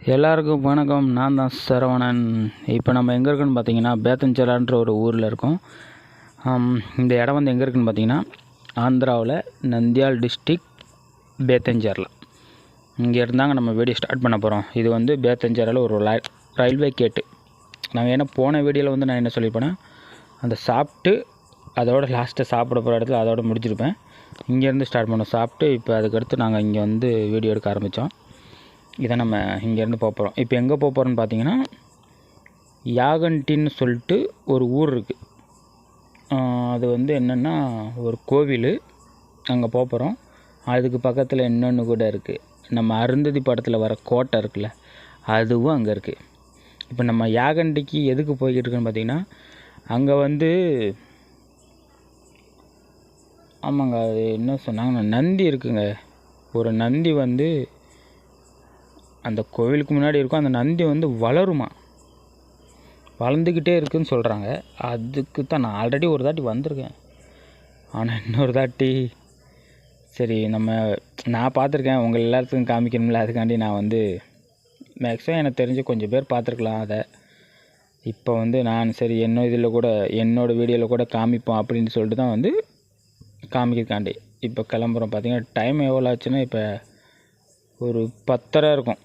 எல்லாருக்கும் வணக்கம். நான் தான் சரவணன். இப்போ நம்ம எங்கே இருக்குன்னு பார்த்தீங்கன்னா பேத்தஞ்சேலான்ற ஒரு ஊரில் இருக்கோம். இந்த இடம் வந்து எங்கே இருக்குன்னு பார்த்தீங்கன்னா ஆந்திராவில் நந்தியால் டிஸ்ட்ரிக் பேத்தஞ்சேர்லா. இங்கே இருந்தாங்க நம்ம வீடியோ ஸ்டார்ட் பண்ண போகிறோம். இது வந்து பேத்தஞ்சேரில் ஒரு ரயில்வே கேட்டு. நாங்கள் ஏன்னா போன வீடியோவில் வந்து நான் என்ன சொல்லியிருப்பேன்னா அந்த சாப்பிட்டு அதோட லாஸ்ட்டாக சாப்பிட போகிற இடத்துல அதோட முடிச்சிருப்பேன். இங்கேருந்து ஸ்டார்ட் பண்ணோம் சாப்பிட்டு. இப்போ அதுக்கடுத்து நாங்கள் இங்கே வந்து வீடியோ எடுக்க ஆரம்பித்தோம். இதை நம்ம இங்கேருந்து போகிறோம். இப்போ எங்கே போகிறோன்னு பார்த்தீங்கன்னா யாகண்டின்னு சொல்லிட்டு ஒரு ஊர் இருக்குது. அது வந்து என்னென்னா ஒரு கோவில். அங்கே போகிறோம். அதுக்கு பக்கத்தில் இன்னொன்று கூட இருக்குது. நம்ம அருந்ததி படத்தில் வர கோட்டை இருக்குல்ல, அதுவும் அங்கே இருக்குது. இப்போ நம்ம யாகண்டிக்கு எதுக்கு போய்கிட்டு இருக்குன்னு பார்த்தீங்கன்னா அங்கே வந்து ஆமாங்க, அது என்ன சொன்னாங்கன்னா நந்தி இருக்குங்க. ஒரு நந்தி வந்து அந்த கோவிலுக்கு முன்னாடி இருக்கும். அந்த நந்தி வந்து வளருமா, வளர்ந்துக்கிட்டே இருக்குதுன்னு சொல்கிறாங்க. அதுக்கு தான் நான் ஆல்ரெடி ஒரு தாட்டி வந்திருக்கேன். ஆனால் இன்னொரு தாட்டி சரி நான் பார்த்துருக்கேன், உங்கள் எல்லாத்துக்கும் காமிக்கணும்ல, அதுக்காண்டி நான் வந்து மேக்ஸிமம் எனக்கு தெரிஞ்சு கொஞ்சம் பேர் பார்த்துருக்கலாம் அதை. இப்போ வந்து நான் சரி என்னோடய வீடியோவில் கூட காமிப்போம் அப்படின்னு சொல்லிட்டு தான் வந்து காமிக்கிறதுக்காண்டி இப்போ கிளம்புறோம். பார்த்திங்கன்னா டைம் எவ்வளோ ஆச்சுன்னா இப்போ ஒரு 10:30 இருக்கும்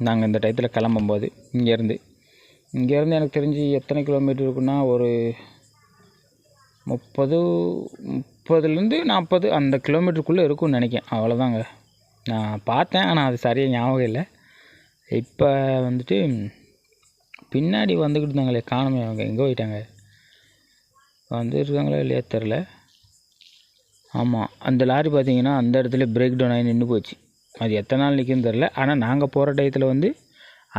நாங்கள் இந்த டயத்தில் கிளம்பும்போது. இங்கேருந்து எனக்கு தெரிஞ்சு எத்தனை கிலோமீட்டர் இருக்குன்னா ஒரு 30லேருந்து 40 அந்த கிலோமீட்டருக்குள்ளே இருக்கும்னு நினைக்கிறேன். அவ்வளோதாங்க. நான் பார்த்தேன், ஆனால் அது சரியாக ஞாபகம் இல்லை. இப்போ வந்துட்டு பின்னாடி வந்துக்கிட்டு இருந்தாங்களே, காணுமே, அவங்க எங்கே போயிட்டாங்க, வந்துருக்காங்களா இல்லையா தெரில. ஆமாம், அந்த லாரி பார்த்திங்கன்னா அந்த இடத்துல பிரேக் டவுன் ஆகி நின்று போச்சு. அது எத்தனை நாள் நிற்குன்னு தெரில. ஆனால் நாங்கள் போகிற டயத்தில் வந்து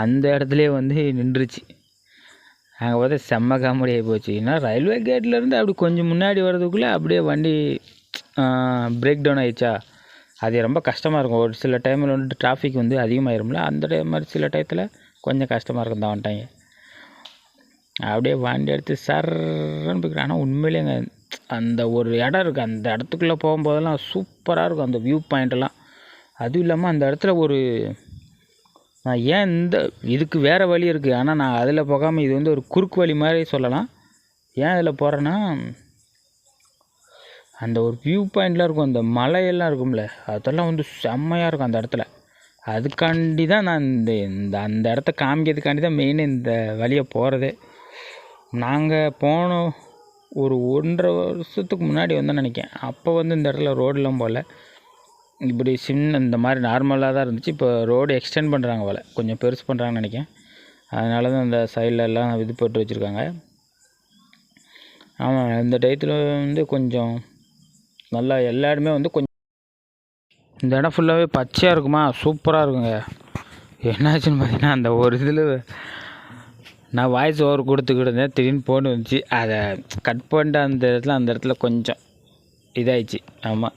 அந்த இடத்துலையே வந்து நின்றுச்சு. நாங்கள் பார்த்தா செம்ம காமெடி ஆகி போச்சு. ஏன்னா ரயில்வே கேட்லேருந்து அப்படி கொஞ்சம் முன்னாடி வர்றதுக்குள்ளே அப்படியே வண்டி பிரேக் டவுன் ஆகிடுச்சா. அது ரொம்ப கஷ்டமாக இருக்கும். ஒரு சில டைமில் வந்துட்டு டிராஃபிக் வந்து அதிகமாகிரும்ல, அந்த மாதிரி சில டயத்தில் கொஞ்சம் கஷ்டமாக இருக்கும் தான் வந்துட்டாங்க. அப்படியே வண்டி எடுத்து சர்ன்னு போய்க்கிறேன். ஆனால் உண்மையிலேங்க அந்த ஒரு இடம் இருக்குது, அந்த இடத்துக்குள்ளே போகும்போதெல்லாம் சூப்பராக இருக்கும் அந்த வியூ பாயிண்ட்டெல்லாம். அதுவும் இல்லாமல் அந்த இடத்துல நான் ஏன் இதுக்கு வேறு வழி இருக்குது, ஆனால் நான் அதில் போகாமல் இது வந்து ஒரு குறுக்கு வழி மாதிரி சொல்லலாம். ஏன் அதில் போகிறேன்னா அந்த ஒரு வியூ பாயிண்ட்லாம் இருக்கும், அந்த மலையெல்லாம் இருக்கும்ல, அதெல்லாம் வந்து செம்மையாக இருக்கும் அந்த இடத்துல. அதுக்காண்டி தான் நான் அந்த இடத்த காமிக்கிறதுக்காண்டி தான் மெயின் இந்த வழியை போகிறதே. நாங்கள் போனோம் ஒரு 1.5 வருஷத்துக்கு முன்னாடி வந்தோன்னு நினைக்கிறேன். அப்போ வந்து இந்த இடத்துல ரோடெலாம் போகல, இப்படி இந்த மாதிரி நார்மலாக தான் இருந்துச்சு. இப்போ ரோடு எக்ஸ்டெண்ட் பண்ணுறாங்க போல், கொஞ்சம் பெருசு பண்ணுறாங்கன்னு நினைக்கிறேன். அதனால தான் அந்த சைட்லெலாம் இது போட்டு வச்சுருக்காங்க. ஆமாம், இந்த டயத்தில் வந்து கொஞ்சம் நல்லா எல்லா இடமே வந்து கொஞ்சம் இந்த இடம் ஃபுல்லாகவே பச்சையாக இருக்குமா, சூப்பராக இருக்குங்க. என்னாச்சுன்னு பார்த்தீங்கன்னா அந்த ஒரு இதில் நான் வாய்ஸ் ஓவர் கொடுத்துக்கிட்டு இருந்தேன், திடீர்னு போன் வந்துச்சு. அதை கட் பண்ணிட்டு அந்த இடத்துல கொஞ்சம் இதாகிடுச்சு. ஆமாம்,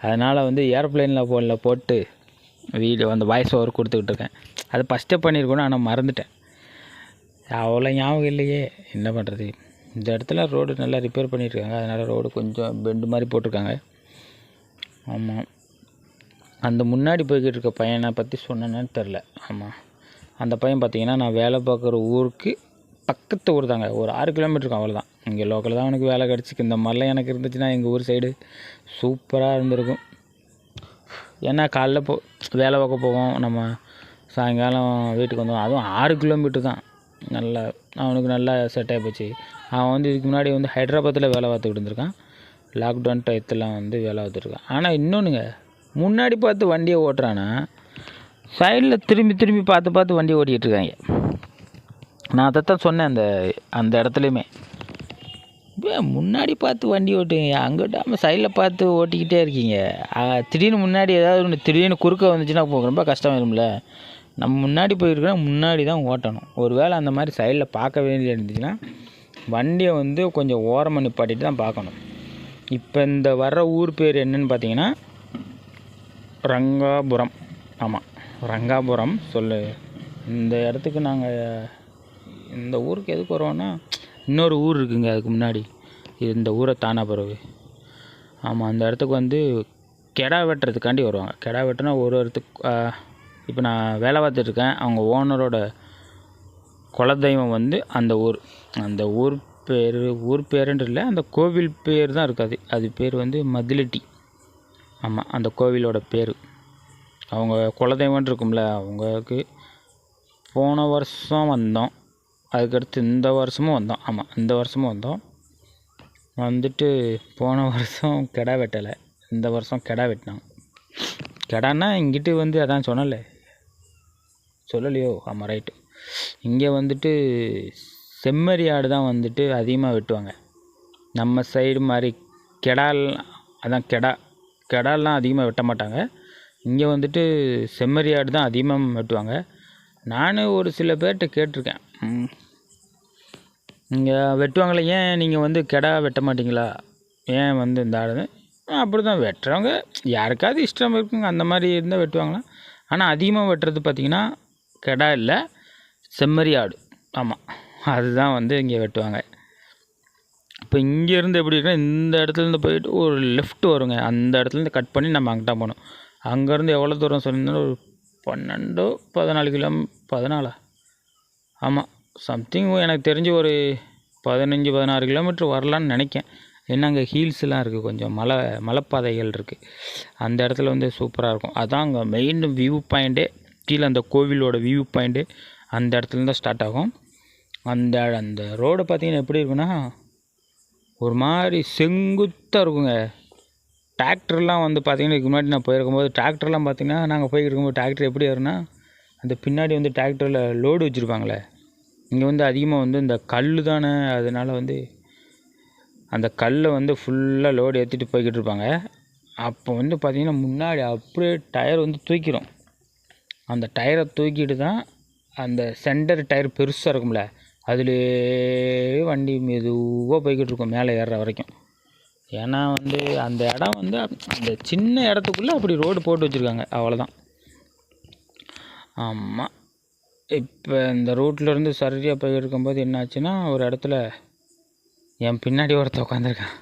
அதனால் வந்து ஏரோப்ளேனில் போட்டு வீடியோ அந்த வாய்ஸ் ஓவர் கொடுத்துக்கிட்டு இருக்கேன். அது ஃபஸ்ட்டே பண்ணியிருக்கணும், ஆனால் மறந்துட்டேன். அவ்வளோ ஞாபகம் இல்லையே, என்ன பண்ணுறது. இந்த இடத்துல ரோடு நல்லா ரிப்பேர் பண்ணியிருக்காங்க, அதனால் ரோடு கொஞ்சம் பெண்டு மாதிரி போட்டிருக்காங்க. ஆமாம், அந்த முன்னாடி போய்கிட்டு இருக்க பையனை பற்றி சொன்னேன்னு தெரில. ஆமாம், அந்த பையன் பார்த்திங்கன்னா நான் வேலை பார்க்குற ஊருக்கு பக்கத்து ஊர் தாங்க, ஒரு 6 கிலோமீட்டருக்கு, அவ்வளோதான். இங்கே லோக்கல் தான் அவனுக்கு வேலை கிடச்சிக்கு. இந்த மாதிரிலாம் எனக்கு இருந்துச்சுன்னா எங்கள் ஊர் சைடு சூப்பராக இருந்திருக்கும். ஏன்னா காலைல வேலை பார்க்க போவோம், நம்ம சாயங்காலம் வீட்டுக்கு வந்தோம். அதுவும் 6 கிலோமீட்டர் தான். நல்லா அவனுக்கு நல்லா செட் ஆகி போச்சு. அவன் வந்து இதுக்கு முன்னாடி வந்து ஹைதராபாத்தில் வேலை பார்த்துக்கிட்டு இருந்திருக்கான். லாக்டவுன் டயத்தில் வந்து வேலை பார்த்துருக்கான். ஆனால் இன்னொன்றுங்க, முன்னாடி பார்த்து வண்டியை ஓட்டுறான்னா சைடில் திரும்பி பார்த்து வண்டியை ஓட்டிகிட்டு இருக்காங்க. நான் அதைத்தான் சொன்னேன் அந்த இடத்துலையுமே, முன்னாடி பார்த்து வண்டி ஓட்டுங்க, அங்கிட்டாமல் சைடில் பார்த்து ஓட்டிக்கிட்டே இருக்கீங்க. திடீர்னு முன்னாடி ஏதாவது ஒன்று திடீர்னு குறுக்க வந்துச்சுன்னா ரொம்ப கஷ்டமாயிரும்ல. நம்ம முன்னாடி போயிருக்கோன்னா முன்னாடி தான் ஓட்டணும். ஒரு வேளை அந்த மாதிரி சைடில் பார்க்க வேண்டிய இருந்துச்சுன்னா வண்டியை வந்து கொஞ்சம் ஓரமாக நிப்பாட்டிட்டு தான் பார்க்கணும். இப்போ இந்த வர்ற ஊர் பேர் என்னன்னு பார்த்தீங்கன்னா ரங்காபுரம். ஆமாம், ரங்காபுரம் சொல்லு. இந்த இடத்துக்கு நாங்கள் இந்த ஊருக்கு எதுக்கு வருவோன்னா இன்னொரு ஊர் இருக்குங்க அதுக்கு முன்னாடி, இந்த ஊரை தானா பிறகு. ஆமாம், அந்த இடத்துக்கு வந்து கெடா வெட்டுறதுக்காண்டி வருவாங்க. கெடா வெட்டினா ஒரு இப்போ நான் வேலை பார்த்துட்ருக்கேன். அவங்க ஓனரோட குலதெய்வம் வந்து அந்த ஊர் பேருன்ட்டு இல்லை, அந்த கோவில் பேர் தான் இருக்காது. அது பேர் வந்து மதிலட்டி. ஆமாம், அந்த கோவிலோட பேர். அவங்க குலதெய்வம்னு இருக்கும்ல, அவங்களுக்கு போன வருஷம் வந்தோம். அதுக்கடுத்து இந்த வருஷமும் வந்தோம். ஆமாம், இந்த வருஷமும் வந்தோம். வந்துட்டு போன வருஷம் கிடா வெட்டலை, இந்த வருஷம் கிடா வெட்டினாங்க. கிடான்னா இங்கிட்டு வந்து அதான் சொல்லலையோ, ஆமாம் ரைட்டு. இங்கே வந்துட்டு செம்மறி ஆடு தான் வந்துட்டு அதிகமாக வெட்டுவாங்க. நம்ம சைடு மாதிரி கெடாலாம் அதிகமாக வெட்ட மாட்டாங்க. இங்கே வந்துட்டு செம்மறி ஆடு தான் அதிகமாக வெட்டுவாங்க. நானும் ஒரு சில பேர்கிட்ட கேட்டிருக்கேன், இங்கே வெட்டுவாங்களே, ஏன் நீங்கள் வந்து கெடா வெட்ட மாட்டிங்களா, ஏன் வந்து இந்த ஆடு? அப்படி தான் வெட்டுறவங்க யாருக்காவது இஷ்டம் இருக்குங்க, அந்த மாதிரி இருந்தால் வெட்டுவாங்களாம். ஆனால் அதிகமாக வெட்டுறது பார்த்திங்கன்னா கெடா இல்லை, செம்மறி ஆடு. ஆமாம், அதுதான் வந்து இங்கே வெட்டுவாங்க. இப்போ இங்கேருந்து எப்படி இருக்குன்னா, இந்த இடத்துலேருந்து போயிட்டு ஒரு லெஃப்ட் வருங்க. அந்த இடத்துலேருந்து கட் பண்ணி நம்ம அங்கிட்ட போகணும். அங்கேருந்து எவ்வளோ தூரம் சொல்லியிருந்தாலும் ஒரு 14 ஆமாம், சம்திங் எனக்கு தெரிஞ்சு ஒரு 15-16 கிலோமீட்டர் வரலான்னு நினைக்கேன். ஏன்னா அங்கே ஹீல்ஸ்லாம் இருக்குது, கொஞ்சம் மலைப்பாதைகள் இருக்குது. அந்த இடத்துல வந்து சூப்பராக இருக்கும். அதான் அங்கே மெயின் வியூ பாயிண்ட்டே, கீழே அந்த கோவிலோட வியூ பாயிண்ட்டு அந்த இடத்துலேருந்து தான் ஸ்டார்ட் ஆகும். அந்த ரோடு பார்த்திங்கன்னா எப்படி இருக்குன்னா, ஒரு மாதிரி செங்குத்தாக இருக்குங்க. டிராக்டர்லாம் வந்து பார்த்திங்கன்னா, இதுக்கு முன்னாடி நான் போயிருக்கும்போது டிராக்டர்லாம் பார்த்திங்கன்னா, நாங்கள் போய்கிட்டு இருக்கும்போது டிராக்டர் எப்படி வரும்னா, அந்த பின்னாடி வந்து டிராக்டரில் லோடு வச்சுருப்பாங்களே, இங்கே வந்து அதிகமாக வந்து இந்த கல் தானே, அதனால் வந்து அந்த கல்லை வந்து ஃபுல்லாக லோடு ஏற்றிட்டு போய்கிட்டு இருப்பாங்க. அப்போ வந்து பார்த்திங்கன்னா முன்னாடி அப்படியே டயர் வந்து தூக்கிடும். அந்த டயரை தூக்கிட்டு தான் அந்த சென்டர் டயர் பெருசாக இருக்கும்ல, அதுலேயே வண்டி மெதுவாக போய்கிட்டு இருக்கும் மேலே ஏறுற வரைக்கும். ஏன்னா வந்து அந்த இடம் வந்து அந்த சின்ன இடத்துக்குள்ளே அப்படி ரோடு போட்டு வச்சுருக்காங்க, அவ்வளோதான். ஆமாம், இப்போ இந்த ரோட்லேருந்து சரியாக போய்கிட்டு இருக்கும்போது என்னாச்சுன்னா, ஒரு இடத்துல என் பின்னாடி ஒருத்தன் உட்காந்துருக்கான்.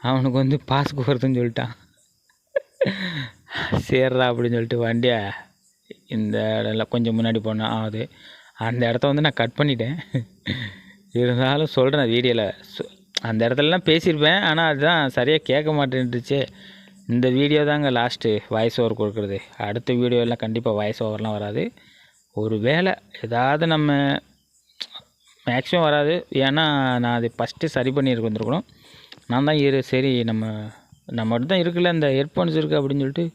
அவனுக்கு வந்து பாஸ்க்கு வருதுன்னு சொல்லிட்டான். சேர்றா அப்படின்னு சொல்லிட்டு வண்டியை இந்த இடம்ல கொஞ்சம் முன்னாடி போனால் ஆகுது. அந்த இடத்த வந்து நான் கட் பண்ணிட்டேன். இருந்தாலும் சொல்கிறேன் வீடியோவில், அந்த இடத்துலலாம் பேசியிருப்பேன். ஆனால் அதுதான் சரியாக கேட்க மாட்டேன்ட்டுச்சு. இந்த வீடியோ தாங்க லாஸ்ட்டு வாய்ஸ் ஓவர் கொடுக்குறது. அடுத்த வீடியோலாம் கண்டிப்பாக வாய்ஸ் ஓவர்லாம் வராது. ஒரு வேளை ஏதாவது நம்ம மேக்ஸிமம் வராது. ஏன்னா நான் அது ஃபஸ்ட்டு சரி பண்ணியிருக்கு வந்துருக்கணும். நான் தான் சரி நம்மகிட்ட தான் இருக்குல்ல இந்த ஹெட்ஃபோன்ஸ் இருக்குது அப்படின்னு சொல்லிட்டு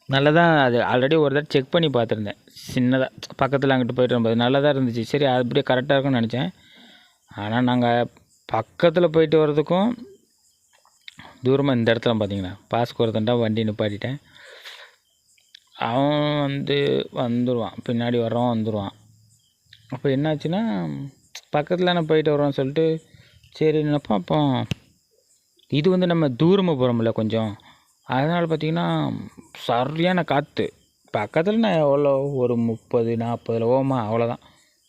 நல்லதான். அது ஆல்ரெடி ஒரு தடவை செக் பண்ணி பார்த்துருந்தேன், சின்னதாக பக்கத்தில் அங்கிட்டு போய்ட்டு வரும்போது நல்லா தான் இருந்துச்சு. சரி அது அப்படியே கரெக்டாக இருக்கும்னு நினச்சேன். ஆனால் நாங்கள் பக்கத்தில் போயிட்டு வர்றதுக்கும் தூரமாக இந்த இடத்துல பார்த்தீங்கன்னா பாஸ்க்கு ஒருத்தன்டா வண்டி நிப்பாட்டிட்டேன். அவன் வந்து வந்துடுவான், பின்னாடி வர்றவன் வந்துடுவான். அப்போ என்னாச்சுன்னா, பக்கத்தில் நான் போயிட்டு வரோன்னு சொல்லிட்டு சரி நினைப்போம். அப்போ இது வந்து நம்ம தூரமாக போகிறோம்ல கொஞ்சம், அதனால் பார்த்திங்கன்னா சரியான காற்று. பக்கத்தில் நான் எவ்வளோ ஒரு 30-40 ஓமா, அவ்வளோதான்.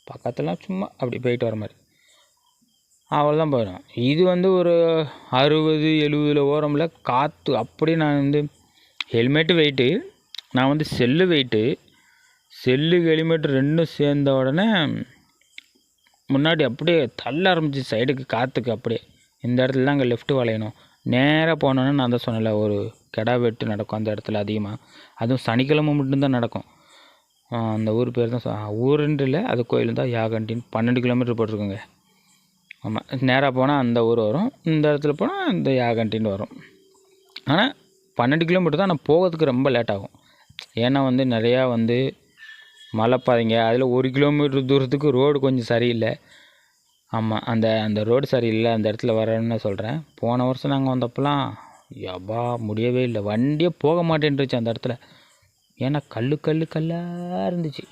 பக்கத்துலாம் சும்மா அப்படி போயிட்டு வர மாதிரி அவ்வளோதான் போயிடும். இது வந்து ஒரு 60-70 ஓரமில் காற்று அப்படியே. நான் வந்து ஹெல்மெட்டு வெயிட்டு, நான் வந்து செல்லு வெயிட்டு, ஹெல்மெட்டு ரெண்டும் சேர்ந்த உடனே முன்னாடி அப்படியே தள்ள ஆரம்பிச்சு சைடுக்கு காற்றுக்கு. அப்படியே இந்த இடத்துல அங்கே லெஃப்ட்டு வளையணும். நேராக போனோன்னே நான் தான் சொன்னல, ஒரு கெடா வெட்டு நடக்கும் அந்த இடத்துல அதிகமாக. அதுவும் சனிக்கிழமை மட்டும்தான் நடக்கும். அந்த ஊர் பேர் தான் ஊருன்ட்டு இல்லை, அது கோயில் தான், யாகண்டின்னு 12 கிலோமீட்டர் போட்டிருக்குங்க. ஆமாம், நேராக போனால் அந்த ஊர் வரும், இந்த இடத்துல போனால் இந்த யாகண்டின்னு வரும். ஆனால் 12 கிலோமீட்டர் தான். ஆனால் போகிறதுக்கு ரொம்ப லேட் ஆகும். ஏன்னா வந்து நிறையா வந்து மலைப்பாதைங்க, அதில் 1 கிலோமீட்டர் தூரத்துக்கு ரோடு கொஞ்சம் சரியில்லை. ஆமாம், அந்த ரோடு சரியில்லை, அந்த இடத்துல வரேன்னு சொல்கிறேன். போன வருஷம் நாங்கள் வந்தப்போலாம் யப்பா முடியவே இல்லை, வண்டியே போக மாட்டேன்ருச்சு அந்த இடத்துல. ஏன்னா கல்லாக இருந்துச்சு.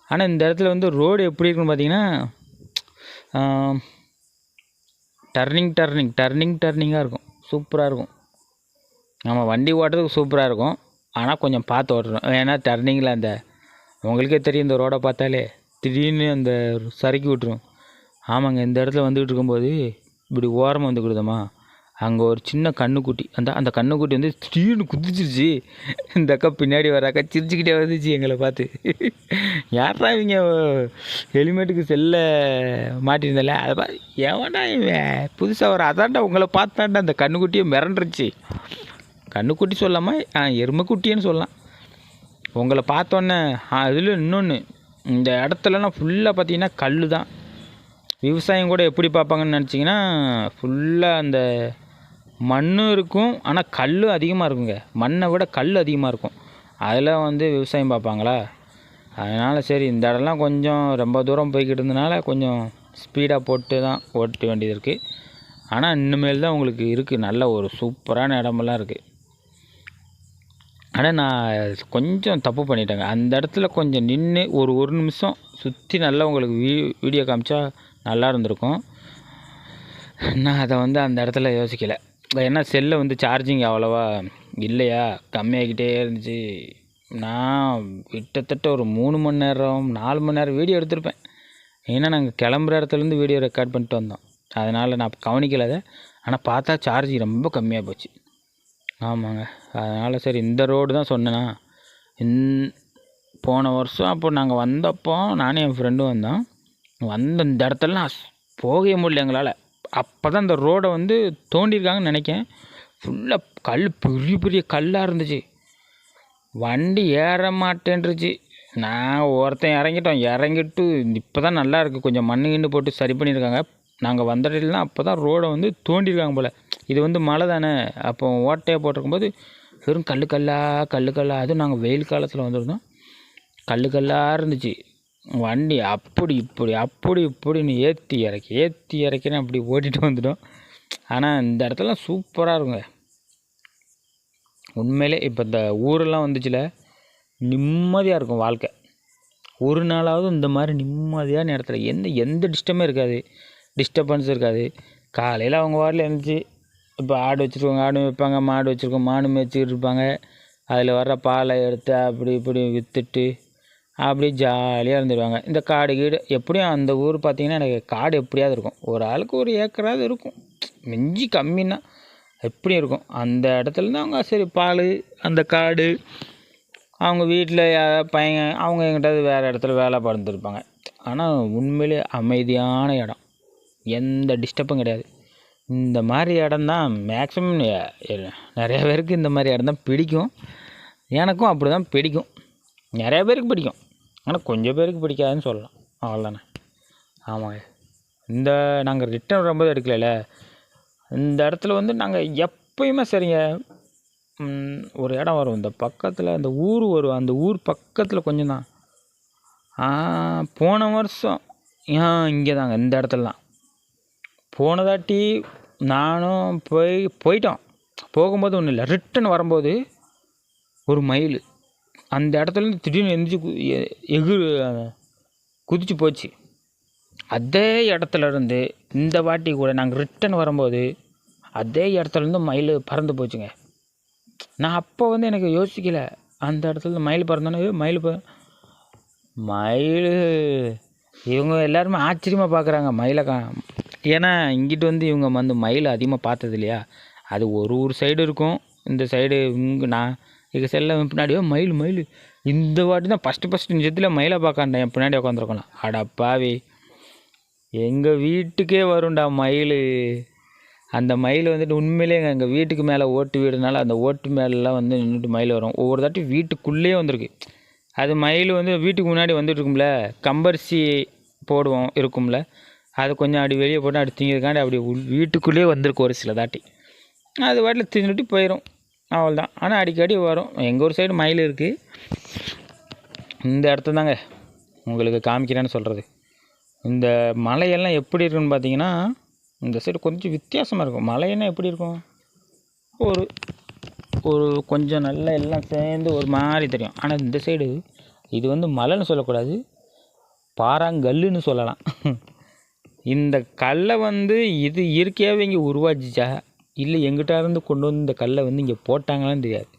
ஆனால் இந்த இடத்துல வந்து ரோடு எப்படி இருக்குன்னு பார்த்தீங்கன்னா, டர்னிங்காக இருக்கும், சூப்பராக இருக்கும். நம்ம வண்டி ஓட்டுறதுக்கு சூப்பராக இருக்கும். ஆனால் கொஞ்சம் பார்த்து ஓட்டணும். ஏன்னா டர்னிங்கில் அந்த உங்களுக்கே தெரியும், இந்த ரோடை பார்த்தாலே திடீர்னு அந்த சறுக்கி விட்டுரும். ஆமாங்க, இந்த இடத்துல வந்துக்கிட்டு இருக்கும்போது இப்படி ஓரமாக வந்துக்கிடுதம்மா, அங்கே ஒரு சின்ன கன்றுக்குட்டி, அந்த கன்றுக்குட்டி வந்து திடீர்னு குதிச்சிருச்சு. இந்த அக்கா பின்னாடி வர அக்கா சிரிச்சுக்கிட்டே வந்துச்சு எங்களை பார்த்து. யாரா இவங்க ஹெல்மெட்டுக்கு செல்லை மாட்டியிருந்தால அதை பார்த்து எவன்டா இவன் புதுசாக வர, அதான்டா உங்களை பார்த்தாண்டா அந்த கன்றுக்குட்டியை மிரண்டுருச்சு. கன்றுக்குட்டி சொல்லாமல் எருமைக்குட்டின்னு சொல்லலாம். உங்களை பார்த்தோன்னே அதில் இன்னொன்று, இந்த இடத்துலலாம் ஃபுல்லாக பார்த்தீங்கன்னா கல் தான். விவசாயம் கூட எப்படி பார்ப்பாங்கன்னு நினச்சிங்கன்னா ஃபுல்லாக அந்த மண்ணும் இருக்கும், ஆனால் கல் அதிகமாக இருக்குங்க. மண்ணை விட கல் அதிகமாக இருக்கும். அதில் வந்து விவசாயம் பார்ப்பாங்களா? அதனால் சரி இந்த இடம்லாம் கொஞ்சம் ரொம்ப தூரம் போய்கிட்டு இருந்தனால கொஞ்சம் ஸ்பீடாக போட்டு தான் ஓட்ட வேண்டியது இருக்குது. ஆனால் இனிமேல் தான் உங்களுக்கு இருக்குது, நல்ல ஒரு சூப்பரான இடமெல்லாம் இருக்குது. ஆனால் நான் கொஞ்சம் தப்பு பண்ணிட்டேங்க. அந்த இடத்துல கொஞ்சம் நின்று ஒரு நிமிஷம் சுற்றி நல்லா உங்களுக்கு வீடியோ காமிச்சா நல்லா இருந்திருக்கும். நான் அதை வந்து அந்த இடத்துல யோசிக்கலை. ஏன்னா செல்லை வந்து சார்ஜிங் அவ்வளோவா இல்லையா, கம்மியாகிக்கிட்டே இருந்துச்சு. நான் கிட்டத்தட்ட ஒரு 3 மணி நேரம் 4 மணி நேரம் வீடியோ எடுத்திருப்பேன். ஏன்னா நாங்கள் கிளம்புற இடத்துலேருந்து வீடியோ ரெக்கார்ட் பண்ணிட்டு வந்தோம். அதனால் நான் கவனிக்கலை அதை. ஆனால் பார்த்தா சார்ஜ் ரொம்ப கம்மியாக போச்சு. ஆமாங்க. அதனால் சரி இந்த ரோடு தான் சொன்னேன்னா, போன வருஷம் அப்போ நாங்கள் வந்தப்போ நானும் என் ஃப்ரெண்டும் வந்தோம். இந்த இடத்துலலாம் போகவே முடியல எங்களால். அப்போ தான் இந்த ரோடை வந்து தோண்டியிருக்காங்கன்னு நினைக்கேன். ஃபுல்லாக கல், பெரிய பெரிய கல்லாக இருந்துச்சு. வண்டி ஏற மாட்டேன்ருச்சு. நான் ஒருத்தன் இறங்கிட்டு இப்போ தான் நல்லா இருக்குது, கொஞ்சம் மண்ணு கிண்டு போட்டு சரி பண்ணியிருக்காங்க. நாங்கள் வந்த இடத்துலலாம் அப்போ தான் ரோடை வந்து தோண்டியிருக்காங்க போல். இது வந்து மழை தானே, அப்போ ஓட்டையாக போட்டிருக்கும்போது வெறும் கல்லுக்கல்லாக அதுவும் நாங்கள் வெயில் காலத்தில் வந்திருந்தோம். கல்லுக்கல்லாக இருந்துச்சு. வண்டி அப்படி இப்படின்னு ஏற்றி இறக்கின்னு அப்படி ஓட்டிகிட்டு வந்துட்டோம். ஆனால் இந்த இடத்துலலாம் சூப்பராக இருக்குங்க உண்மையிலே. இப்போ இந்த ஊரெல்லாம் வந்துச்சுல, நிம்மதியாக இருக்கும் வாழ்க்கை. ஒரு நாளாவது இந்த மாதிரி நிம்மதியான இடத்துல எந்த டிஸ்டர்பன்ஸும் இருக்காது. காலையில் அவங்க வாரில் இருந்துச்சு. இப்போ ஆடு வச்சுருக்கவங்க ஆடு வைப்பாங்க, மாடு வச்சுருக்கோம் மாடு மேய்ச்சிக்கிட்டு இருப்பாங்க. அதில் வர்ற பாலை எடுத்து அப்படி இப்படி விற்றுட்டு அப்படியே ஜாலியாக இருந்துடுவாங்க. இந்த காடு கீடு எப்படியும் அந்த ஊர் பார்த்திங்கன்னா எனக்கு காடு எப்படியாவது இருக்கும். ஒரு ஆளுக்கு ஒரு ஏக்கராவது இருக்கும், மிஞ்சி கம்மின்னா எப்படியும் இருக்கும். அந்த இடத்துலேருந்து அவங்க சரி பால் அந்த காடு, அவங்க வீட்டில் பையன் அவங்க எங்கிட்டாவது வேறு இடத்துல வேலை பார்த்துருப்பாங்க. ஆனால் உண்மையிலே அமைதியான இடம், எந்த டிஸ்டர்பும் கிடையாது. இந்த மாதிரி இடம்தான் மேக்ஸிமம் நிறைய பேருக்கு இந்த மாதிரி இடம் தான் பிடிக்கும். எனக்கும் அப்படி தான் பிடிக்கும். நிறைய பேருக்கு பிடிக்கும், ஆனால் கொஞ்சம் பேருக்கு பிடிக்காதுன்னு சொல்லலாம், அவ்வளோதானே. ஆமாங்க. நாங்கள் ரிட்டர்ன் வரும்போது எடுக்கல, இந்த இடத்துல வந்து நாங்கள் எப்பயுமே சரிங்க ஒரு இடம் வரும் இந்த பக்கத்தில், அந்த ஊர் வரும், அந்த ஊர் பக்கத்தில் கொஞ்சம் தான். போன வருஷம் இங்கே தாங்க இந்த இடத்துல தான் போனதாட்டி நானும் போயிட்டோம். போகும்போது ஒன்றும் இல்லை, ரிட்டன் வரும்போது ஒரு மயில் அந்த இடத்துலேருந்து திடீர்னு எந்திரிச்சு குதிச்சு போச்சு. அதே இடத்துலேருந்து இந்த வாட்டி கூட நாங்கள் ரிட்டன் வரும்போது அதே இடத்துலேருந்து மயில் பறந்து போச்சுங்க. நான் அப்போ வந்து எனக்கு யோசிக்கலை, அந்த இடத்துல மயில் பறந்தோன்னே மயில் இவங்க எல்லாருமே ஆச்சரியமாக பார்க்குறாங்க மயிலை. ஏன்னா இங்கிட்டு வந்து இவங்க வந்து மயில் அதிகமாக பார்த்தது இல்லையா. அது ஒரு சைடு இருக்கும், இந்த சைடு நான் எங்கள் செல்ல பின்னாடியோ மயில் இந்த வாட்டி தான் ஃபஸ்ட்டு நிஜத்தில் மயிலை பார்க்காண்டேன். என் பின்னாடி உட்காந்துருக்கலாம். அடப்பாவி, எங்கள் வீட்டுக்கே வரும்டா மயில். அந்த மயில் வந்துட்டு உண்மையிலே எங்கள் வீட்டுக்கு மேலே ஓட்டு வீடுனால அந்த ஓட்டு மேலெலாம் வந்து நின்றுட்டு மயில் வரும். ஒவ்வொரு தாட்டி வீட்டுக்குள்ளேயே வந்திருக்கு. அது மயில் வந்து வீட்டுக்கு முன்னாடி வந்துட்டு இருக்கும்ல, கம்பரிசி போடுவோம் இருக்கும்ல, அது கொஞ்சம் அப்படி வெளியே போட்டு அப்படி திங்கிறதுக்காண்டி அப்படி வீட்டுக்குள்ளேயே வந்திருக்கு ஒரு சில தாட்டி. அது வாட்டில் தின்னுட்டு போயிடும், அவ்வளோதான். ஆனால் அடிக்கடி வரும். எங்கள் ஒரு சைடு மயில் இருக்குது. இந்த இடத்துல தாங்க உங்களுக்கு காமிக்கிறேன்னு சொல்கிறது. இந்த மலையெல்லாம் எப்படி இருக்குன்னு பார்த்தீங்கன்னா, இந்த சைடு கொஞ்சம் வித்தியாசமாக இருக்கும். மலையெல்லாம் எப்படி இருக்கும், ஒரு கொஞ்சம் நல்லா எல்லாம் சேர்ந்து ஒரு மாதிரி தெரியும். ஆனால் இந்த சைடு இது வந்து மலைன்னு சொல்லக்கூடாது, பாறாங்கல்லுன்னு சொல்லலாம். இந்த கல்லை வந்து இது இயற்கையாகவே இங்கே உருவாச்சிச்சா இல்லை எங்கிட்ட இருந்து கொண்டு வந்து இந்த கல்லை வந்து இங்கே போட்டாங்களான்னு தெரியாது.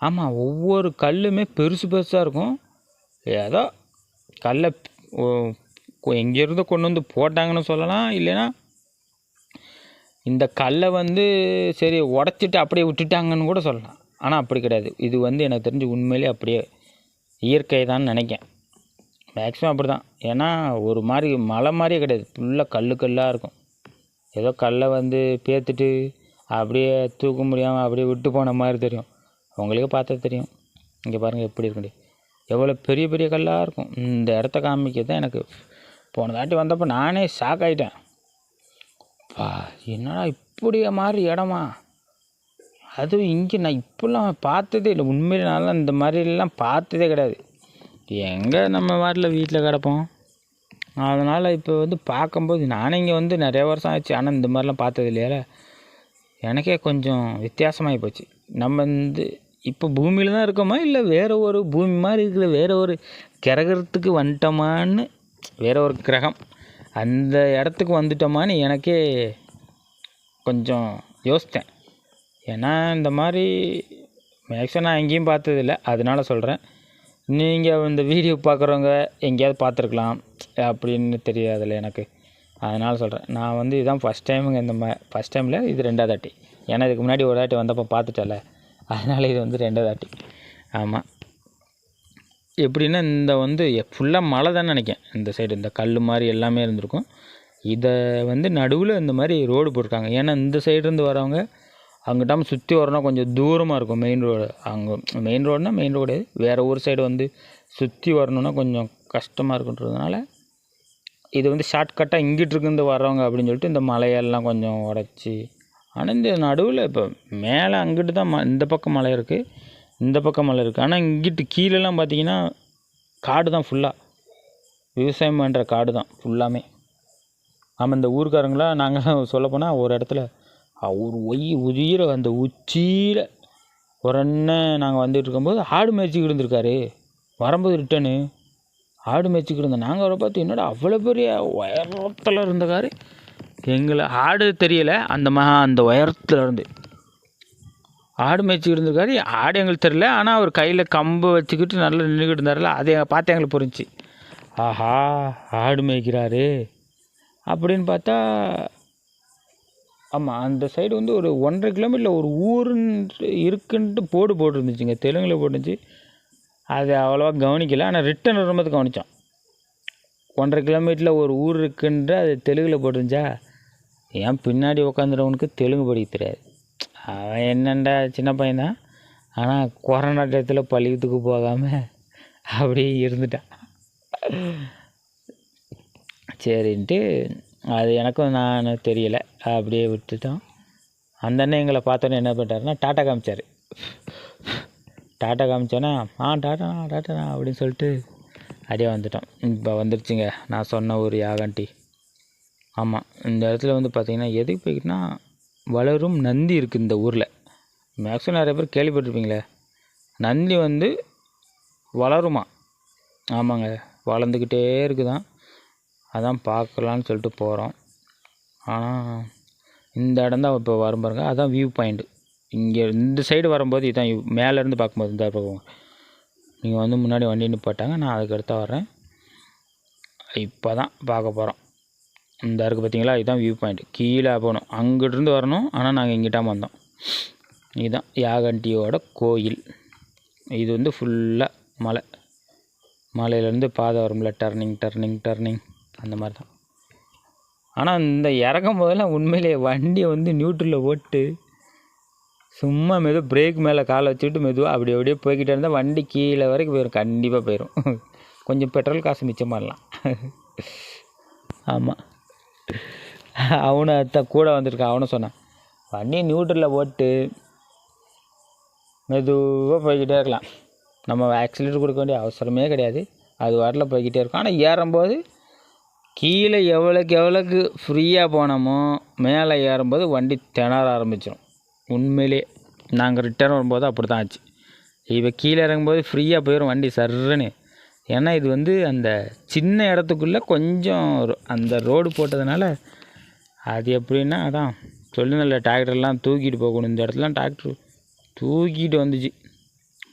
ஆமாம், ஒவ்வொரு கல்லுமே பெருசாக இருக்கும். ஏதோ கல்லை எங்கேருந்து கொண்டு வந்து போட்டாங்கன்னு சொல்லலாம், இல்லைன்னா இந்த கல்லை வந்து சரி உடச்சிட்டு அப்படியே விட்டுட்டாங்கன்னு கூட சொல்லலாம். ஆனால் அப்படி கிடையாது. இது வந்து எனக்கு தெரிஞ்சு உண்மையிலே அப்படியே இயற்கை தான் நினைக்கேன். மேக்ஸிமம் அப்படி தான். ஏன்னா ஒரு மாதிரி மலை மாதிரியே கிடையாது, ஃபுல்லாக கல்லாக இருக்கும். ஏதோ கல்லை வந்து பேத்துட்டு அப்படியே தூக்க முடியாமல் அப்படியே விட்டு போன மாதிரி தெரியும். உங்களுக்கே பார்த்தா தெரியும். இங்கே பாருங்கள் எப்படி இருக்கு, எவ்வளோ பெரிய பெரிய கல்லாக இருக்கும். இந்த இடத்த காமிக்க தான் எனக்கு போன தாட்டி வந்தப்போ நானே ஷாக் ஆகிட்டேன். என்னடா இப்படி மாதிரி இடமா, அதுவும் இங்கே நான் இப்போல்லாம் பார்த்ததே இல்லை. உண்மையிலே நான்லாம் இந்த மாதிரிலாம் பார்த்ததே கிடையாது. எங்கே நம்ம வீட்டில் கிடப்போம். அதனால் இப்போ வந்து பார்க்கும்போது நானே இங்கே வந்து நிறைய வருஷம் ஆச்சு, ஆனால் இந்த மாதிரிலாம் பார்த்தது இல்லையால எனக்கே கொஞ்சம் வித்தியாசமாகி போச்சு. நம்ம வந்து இப்போ பூமியில் தான் இருக்கோமா, இல்லை வேறு ஒரு பூமி மாதிரி இருக்கிற வேறு ஒரு கிரகத்துக்கு வந்துட்டோமான்னு, வேறு ஒரு கிரகம் அந்த இடத்துக்கு வந்துட்டோமான்னு எனக்கே கொஞ்சம் யோசித்தேன். ஏன்னா இந்த மாதிரி மேக்ஸிமம் நான் எங்கேயும் பார்த்ததில்ல, அதனால சொல்கிறேன். நீங்கள் இந்த வீடியோ பார்க்குறவங்க எங்கேயாவது பார்த்துருக்கலாம் அப்படின்னு தெரியாதுல்ல எனக்கு, அதனால் சொல்கிறேன். நான் வந்து இதுதான் ஃபஸ்ட் டைமுங்க. ஃபஸ்ட் டைமில் இது 2வது தாட்டி. ஏன்னா இதுக்கு முன்னாடி ஒரு தாட்டி வந்தப்போ பார்த்துட்டல, அதனால் இது வந்து 2வது தாட்டி. ஆமாம். எப்படின்னா இந்த வந்து ஃபுல்லாக மலை தான் நினைக்கேன். இந்த சைடு இந்த கல் மாதிரி எல்லாமே இருந்திருக்கும். இதை வந்து நடுவில் இந்த மாதிரி ரோடு போட்டிருக்காங்க. ஏன்னா இந்த சைடுலேருந்து வரவங்க அங்கிட்டாமல் சுற்றி வரணும், கொஞ்சம் தூரமாக இருக்கும் மெயின் ரோடு. அங்கே மெயின் ரோடுனா மெயின் ரோடு, வேறு ஊர் சைடு வந்து சுற்றி வரணுன்னா கொஞ்சம் கஷ்டமாக இருக்குன்றதுனால இது வந்து ஷார்ட்கட்டாக இங்கிட்டிருந்து வர்றவங்க அப்படின்னு சொல்லிட்டு இந்த மலையெல்லாம் கொஞ்சம் உடச்சி. ஆனால் இந்த நடுவில் இப்போ மேலே அங்கிட்டு தான் இந்த பக்கம் மலை இருக்குது, இந்த பக்கம் மலை இருக்குது. ஆனால் இங்கிட்டு கீழெல்லாம் பார்த்தீங்கன்னா காடு தான், ஃபுல்லாக விவசாயம் பண்ணுற காடு தான் ஃபுல்லாமே. ஆமாம், இந்த ஊருக்காரங்களாம் நாங்கள் சொல்லப்போனால் ஒரு இடத்துல ஒரு உயிரை அந்த உச்சியில் ஒரு அண்ணன் நாங்கள் வந்துட்டு இருக்கும்போது ஆடு மேய்ச்சிக்கிட்டு இருந்திருக்காரு. வரும்போது ரிட்டனு ஆடு மேய்ச்சிக்கிட்டு இருந்தோம். நாங்கள் அவரை பார்த்து என்னடா அவ்வளோ பெரிய உயரத்தில் இருந்தக்காரு. எங்களை ஆடு தெரியலை, அந்த உயரத்தில் இருந்து ஆடு மேய்ச்சிக்கிட்டு இருந்திருக்காரு. ஆடு எங்களுக்கு தெரியல, ஆனால் அவர் கையில் கம்பு வச்சுக்கிட்டு நல்லா நின்றுக்கிட்டு இருந்தார்ல, அதை பார்த்து எங்களுக்கு புரிஞ்சிச்சு. ஆஹா, ஆடு மேய்க்கிறாரு அப்படின்னு பார்த்தா. ஆமாம், அந்த சைடு வந்து ஒரு 1.5 கிலோமீட்டரில் ஒரு ஊருன்னு இருக்குன்ட்டு போட்டுருந்துச்சுங்க, தெலுங்கில் போட்டுருந்துச்சு. அது அவ்வளோவா கவனிக்கலை, ஆனால் ரிட்டன் வரும்போது கவனித்தோம். 1.5 கிலோமீட்டரில் ஒரு ஊர் இருக்குன்ற அது தெலுங்கில் போட்டுருந்துச்சா. ஏன் பின்னாடி உட்காந்துறவனுக்கு தெலுங்கு படிக்க தெரியாது. அவன் என்னண்டா சின்ன பையன்தான், ஆனால் கொரோனா டயத்தில் பள்ளிக்கூடத்துக்கு போகாமல் அப்படியே இருந்துட்டான். சரின்ட்டு அது எனக்கும் நான் தெரியலை, அப்படியே விட்டுட்டோம். அந்த அண்ணன் எங்களை பார்த்தோன்னே என்ன பண்ணிட்டாருன்னா டாட்டா காமிச்சார். டாட்டா காமிச்சோன்னா டாட்டா அப்படின்னு சொல்லிட்டு அப்படியே வந்துட்டோம். இப்போ வந்துருச்சுங்க நான் சொன்ன ஒரு யாகண்டி. ஆமாம், இந்த இடத்துல வந்து பார்த்திங்கன்னா எதுக்கு போய்கிட்டுனா வளரும் நந்தி இருக்குது இந்த ஊரில். மேக்ஸிமம் நிறைய பேர் கேள்விப்பட்டிருப்பீங்களே, நந்தி வந்து வளருமா. ஆமாங்க, வளர்ந்துக்கிட்டே இருக்குதான். அதான் பார்க்கலான்னு சொல்லிட்டு போகிறோம். ஆனால் இந்த இடம் தான் இப்போ வரும் பாருங்க, அதான் வியூ பாயிண்ட்டு. இங்கே இந்த சைடு வரும்போது இதுதான் மேலேருந்து பார்க்கும்போது இந்த பக்கம் நீங்கள் வந்து முன்னாடி வண்டி நிப்பாட்டாங்க, நான் அதுக்கு அடுத்த வரேன். இப்போ தான் பார்க்க போகிறோம். இந்த இருக்குது பார்த்தீங்களா, இதுதான் வியூ பாயிண்ட். கீழே போகணும், அங்கிட்டிருந்து வரணும். ஆனால் நாங்கள் இங்கிட்டாமல் வந்தோம். இதுதான் யாகண்டியோட கோயில். இது வந்து ஃபுல்லாக மலையிலேருந்து பாதை வரும்ல, டர்னிங் அந்த மாதிரி தான். ஆனால் இந்த இறங்கும் போதெல்லாம் உண்மையிலே வண்டியை வந்து நியூட்ரலில் போட்டு சும்மா பிரேக் மேலே காலை வச்சுக்கிட்டு மெதுவாக அப்படியே போய்கிட்டே இருந்தால் வண்டி கீழே வரைக்கும் போயிடும், கண்டிப்பாக போயிடும். கொஞ்சம் பெட்ரோல் காசு மிச்சம் பண்ணலாம். ஆமாம், அவனை தான் கூட வந்திருக்கான். அவனை சொன்னான் வண்டியை நியூட்ரலில் போட்டு மெதுவாக போய்கிட்டே இருக்கலாம், நம்ம ஆக்சிலேட்டர் கொடுக்க வேண்டிய அவசரமே கிடையாது, அது வாட்டில் போய்கிட்டே இருக்கும். ஆனால் ஏறும்போது கீழே எவ்வளோக்கு ஃப்ரீயாக போனோமோ மேலே ஏறும்போது வண்டி திணற ஆரம்பிச்சிடும். உண்மையிலே நாங்கள் ரிட்டர்ன் வரும்போது அப்படி தான் ஆச்சு. இப்போ கீழே இறங்கும்போது ஃப்ரீயாக போயிடும் வண்டி சர்றன்னு. ஏன்னா இது வந்து அந்த சின்ன இடத்துக்குள்ளே கொஞ்சம் அந்த ரோடு போட்டதுனால அது எப்படின்னா, அதான் சொல்லுங்கள்ல டிராக்டர்லாம் தூக்கிட்டு போகணும். இந்த இடத்துலாம் டிராக்டர் தூக்கிட்டு வந்துச்சு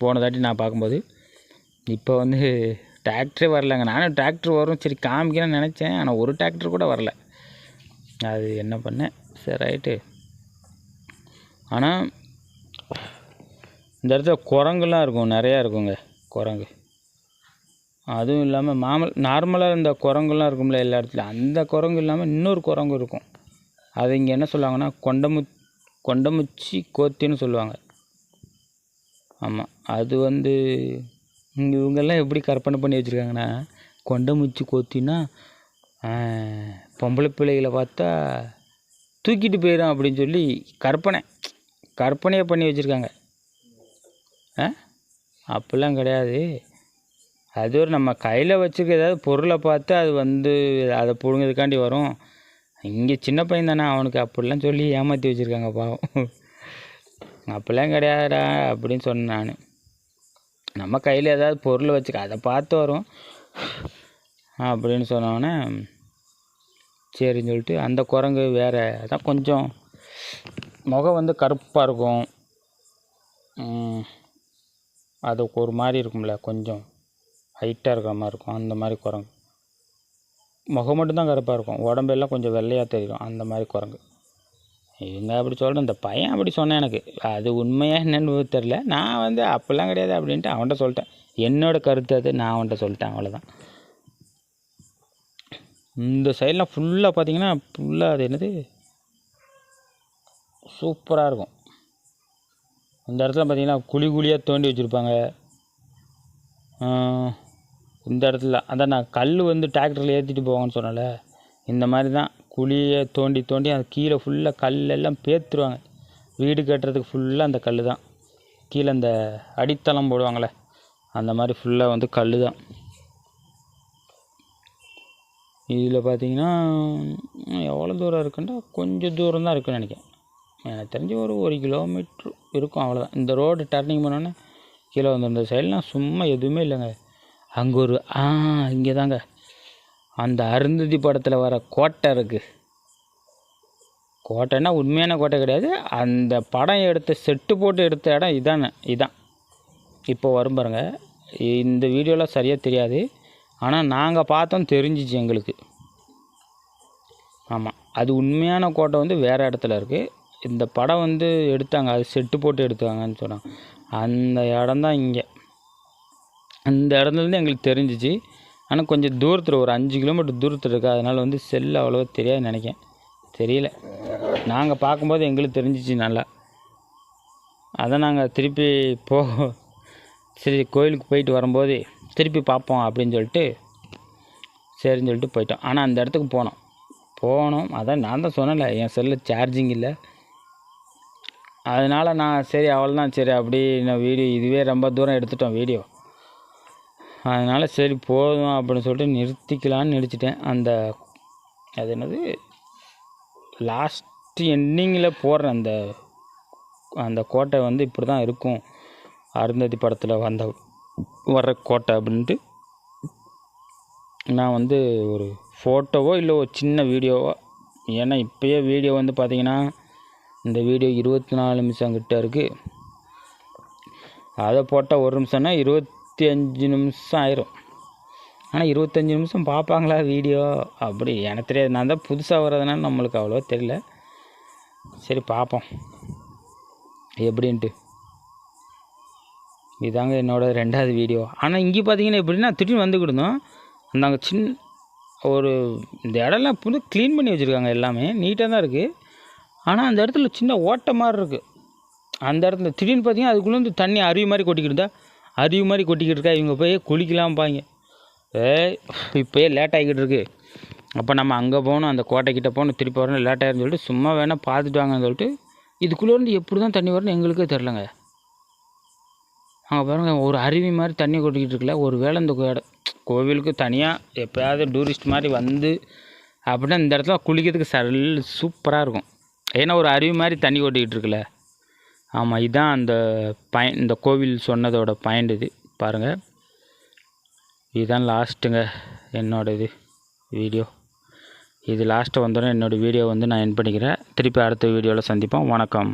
போன தாட்டி நான் பார்க்கும்போது. இப்போ வந்து டிராக்டரே வரலைங்க. நானும் டிராக்டர் வரும் சரி காமிக்கணும்னு நினச்சேன், ஆனால் ஒரு டிராக்டர் கூட வரல. அது என்ன பண்ணேன், சரி ரைட்டு. ஆனால் இந்த இடத்துல குரங்குலாம் இருக்கும், நிறையா இருக்குங்க குரங்கு. அதுவும் இல்லாமல் நார்மலாக இந்த குரங்குலாம் இருக்கும்ல எல்லா இடத்துலையும், அந்த குரங்கு இல்லாமல் இன்னொரு குரங்கு இருக்கும். அது இங்கே என்ன சொல்லுவாங்கன்னா கொண்டமுச்சி கோத்தின்னு சொல்லுவாங்க. ஆமாம், அது இவங்கெல்லாம் எப்படி கற்பனை பண்ணி வச்சுருக்காங்கன்னா, கொண்டமுச்சி கோத்தின்னா பொம்பளை பிள்ளைகளை பார்த்தா தூக்கிட்டு போயிடும் அப்படின்னு சொல்லி கற்பனையாக பண்ணி வச்சுருக்காங்க. அப்படிலாம் கிடையாது. அது ஒரு நம்ம கையில் வச்சுருக்க ஏதாவது பொருளை பார்த்து அது அதை பிடுங்கிறதுக்காண்டி வரும். இங்கே சின்ன பையன் தானே, அவனுக்கு அப்படிலாம் சொல்லி ஏமாற்றி வச்சுருக்காங்க பாவம். அப்படிலாம் கிடையாதுடா அப்படின்னு சொன்னேன் நான். நம்ம கையில் ஏதாவது பொருள் வச்சுக்க அதை பார்த்து வரும் அப்படின்னு சொன்னோன்னே சரின்னு சொல்லிட்டு, அந்த குரங்கு வேறு அதான் கொஞ்சம் முகம் கருப்பாக இருக்கும். அது ஒரு மாதிரி இருக்கும்ல, கொஞ்சம் ஹைட்டாக இருக்கிற மாதிரி இருக்கும். அந்த மாதிரி குரங்கு முகம் மட்டும்தான் கருப்பாக இருக்கும், உடம்பெல்லாம் கொஞ்சம் வெள்ளையாக தெரியும். அந்த மாதிரி குரங்கு இவங்க அப்படி சொல்கிறேன். இந்த பையன் அப்படி சொன்னேன். எனக்கு அது உண்மையாக என்னென்னு தெரில. நான் அப்படிலாம் கிடையாது அப்படின்ட்டு அவன்கிட்ட சொல்லிட்டேன். என்னோடய கருத்து அது, நான் அவன்கிட்ட சொல்லிட்டேன், அவ்வளோதான். இந்த சைடெலாம் ஃபுல்லாக பார்த்தீங்கன்னா ஃபுல்லாக அது என்னது சூப்பராக இருக்கும். இந்த இடத்துல பார்த்தீங்கன்னா குழியாக தோண்டி வச்சுருப்பாங்க. இந்த இடத்துல அதான் நான் கல் டிராக்டரில் ஏற்றிட்டு போவாங்கன்னு சொன்னல, இந்த மாதிரி தான் குழியை தோண்டி அது கீழே ஃபுல்லாக கல்லெல்லாம் பேத்துருவாங்க. வீடு கட்டுறதுக்கு ஃபுல்லாக அந்த கல் தான். கீழே அந்த அடித்தளம் போடுவாங்களே, அந்த மாதிரி ஃபுல்லாக கல் தான். இதில் பார்த்தீங்கன்னா எவ்வளோ தூரம் இருக்குன்னா கொஞ்சம் தூரம் தான் இருக்குன்னு நினைக்கிறேன். எனக்கு தெரிஞ்சு ஒரு கிலோமீட்ரு இருக்கும், அவ்வளோதான். இந்த ரோடு டர்னிங் பண்ணோன்னே கீழே இந்த சைட்லாம் சும்மா எதுவுமே இல்லைங்க. அங்கே இங்கே தாங்க அந்த அருந்ததி படத்தில் வர கோட்டை இருக்குது. கோட்டைன்னா உண்மையான கோட்டை கிடையாது, அந்த படம் எடுத்த செட்டு போட்டு எடுத்த இடம் இதான் இப்போ வரும் பாருங்க. இந்த வீடியோலாம் சரியாக தெரியாது, ஆனால் நாங்கள் பார்த்தோம், தெரிஞ்சிச்சு எங்களுக்கு. ஆமாம், அது உண்மையான கோட்டை வேறு இடத்துல இருக்குது. இந்த படம் எடுத்தாங்க, அது செட்டு போட்டு எடுத்தாங்கன்னு சொன்னாங்க. அந்த இடம் தான் இங்கே. அந்த இடத்துலேருந்து எங்களுக்கு தெரிஞ்சிச்சு. ஆனால் கொஞ்சம் தூரத்தில், ஒரு 5 கிலோமீட்டர் தூரத்தில் இருக்குது. அதனால் செல்லு அவ்வளோவா தெரியாது நினைக்கிறேன், தெரியல. நாங்கள் பார்க்கும்போது எங்களுக்கு தெரிஞ்சிச்சு நல்லா. அதை நாங்கள் திருப்பி சரி கோயிலுக்கு போயிட்டு வரும்போது திருப்பி பார்ப்போம் அப்படின்னு சொல்லிட்டு சரின்னு சொல்லிட்டு போயிட்டோம். ஆனால் அந்த இடத்துக்கு போனோம். அதான் நான் தான் சொன்னேன்ல, என் செல்லில் சார்ஜிங் இல்லை. அதனால் நான் சரி அவ்வளோதான், சரி அப்படி நான் வீடியோ இதுவே ரொம்ப தூரம் எடுத்துட்டோம் வீடியோ, அதனால் சரி போதும் அப்படின்னு சொல்லிட்டு நிறுத்திக்கலான்னு நினச்சிட்டேன். அது என்னது லாஸ்ட்டு எண்டிங்கில் போடுற அந்த கோட்டை இப்படி தான் இருக்கும், அருந்ததி படத்தில் வர்ற கோட்டை அப்படின்ட்டு நான் ஒரு ஃபோட்டோவோ இல்லை ஒரு சின்ன வீடியோவோ, ஏன்னா இப்போயே வீடியோ பார்த்திங்கன்னா இந்த வீடியோ 24 நிமிஷம் கிட்ட இருக்குது. அதை போட்டால் 1 நிமிஷம்னா 25 நிமிஷம் ஆயிரும். ஆனால் 25 நிமிஷம் பார்ப்பாங்களா வீடியோ அப்படி எனக்கு தெரியாது. நான் தான் புதுசாக வர்றதுனால நம்மளுக்கு அவ்வளோ தெரியல. சரி பார்ப்போம் எப்படின்ட்டு. இதாங்க என்னோடய 2வது வீடியோ. ஆனால் இங்கே பார்த்தீங்கன்னா எப்படின்னா திடீர்னு வந்துக்கிட்டோம். நாங்கள் இந்த இடம்லாம் க்ளீன் பண்ணி வச்சுருக்காங்க, எல்லாமே நீட்டாக தான் இருக்குது. ஆனால் அந்த இடத்துல சின்ன ஓட்டை மாதிரி இருக்குது. அந்த இடத்துல திடீர்னு பார்த்தீங்கன்னா அதுக்குள்ளே தண்ணி அருவி மாதிரி கொட்டிக்கிட்டு இருக்கா. இவங்க போய் குளிக்கலாம்பாங்க. இப்போயே லேட் ஆகிக்கிட்டு இருக்கு, அப்போ நம்ம அங்கே போகணும், அந்த கோட்டைக்கிட்ட போகணும், திருப்பி வரணும், லேட் ஆகிருன்னு சொல்லிட்டு சும்மா வேணால் பார்த்துட்டு வாங்கன்னு சொல்லிட்டு இதுக்குள்ளேருந்து எப்படி தான் தண்ணி வரணும் எங்களுக்கே தெரிலங்க. அங்கே பாருங்கள், ஒரு அருவி மாதிரி தண்ணி கொட்டிக்கிட்டு இருக்குல்ல. ஒரு வேளை இந்த கோவிலுக்கு தனியாக எப்போயாவது டூரிஸ்ட் மாதிரி அப்படின்னா இந்த இடத்துல குளிக்கிறதுக்கு சூப்பராக இருக்கும். ஏன்னா ஒரு அருவி மாதிரி தண்ணி கொட்டிக்கிட்டு இருக்குல்ல. ஆமாம், இதுதான் இந்த கோவில் சொன்னதோட பாயிண்ட். இது பாருங்கள், இதுதான் லாஸ்ட்டுங்க என்னோடய வீடியோ. இது லாஸ்ட்டு வந்தோடனே என்னோடய வீடியோ நான் எண்ட் பண்ணிக்கிறேன். திருப்பி அடுத்த வீடியோவில் சந்திப்போம். வணக்கம்.